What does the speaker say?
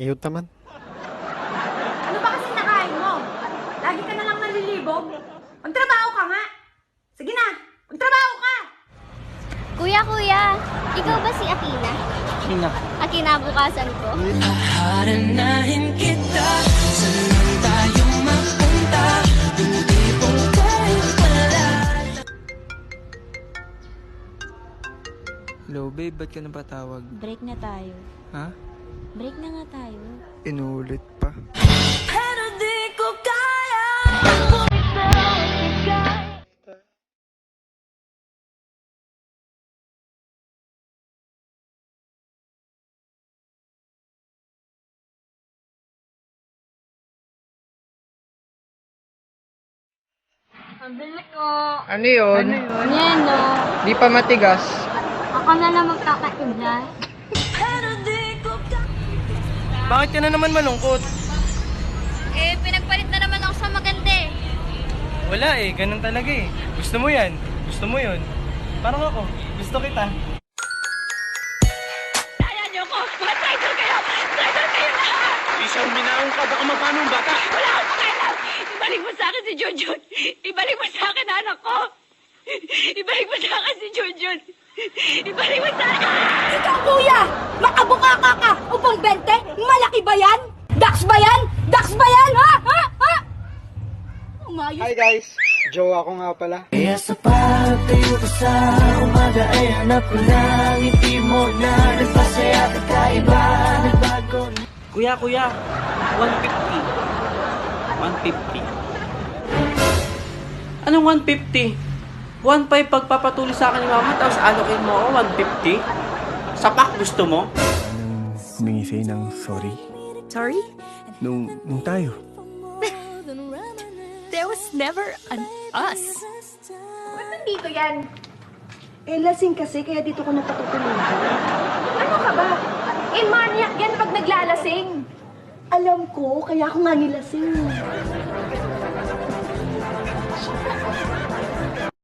Iyot naman. Ano ba kasi nakain mo? Lagi ka na lang nalilibog. Magtrabaho ka nga. Sige na, magtrabaho ka! Kuya, ikaw ba si Akina? Sino? Akina bukasan ko. Haranahin kita, saan lang tayo mapunta? Hindi po tayo pala. Hello, babe. Ba't ka napatawag? Break na tayo. Ha? Break na nga tayo. Inulit pa. Pero di ko kaya. Ang bilis ko. Ano yun? Neno, Di pa matigas. ako na lang magkakain dyan. Pero di ko kaya. Bakit ka na naman malungkot? Eh, pinagpalit na naman ako sa maganda eh. Wala eh, ganun talaga eh. Gusto mo yan, gusto mo yun. Parang ako, gusto kita. Kaya niyo ko! Mga traitor kayo! Traitor kayo lahat! Isang binaong ka, baka mapano ang bata. Wala akong pakialam! Ibalik mo sa akin si Junjun! Ibalik mo sa akin anak ko! Ibalik mo sa akin si Junjun! Ibalik mo sa akin! Ikaw, kuya! Makabuka ka! Upang 20? Malaki ba yan? Dax ba yan? Dax ba yan? Ha? Ha? Ha? Umayos. Hi guys! Jowa ko nga pala. Kaya sa pagtayo ko sa umaga ay hanap ko na ngiti mo na nagpasaya at kaiba nagbago. Kuya, 150. 150? Anong 150? 1.5 pagpapatuloy sa akin ni mama, tapos alokin mo ako 150? Sapak gusto mo? Anong humingi sa'yo ng sorry? Sorry? Nung tayo. There was never an us. Ba't nandito yan? Eh, lasing kasi, kaya dito ko napatutulungan. Ano ka ba? Eh, maniac yan pag naglalasing. Alam ko, kaya ako nga nilasing.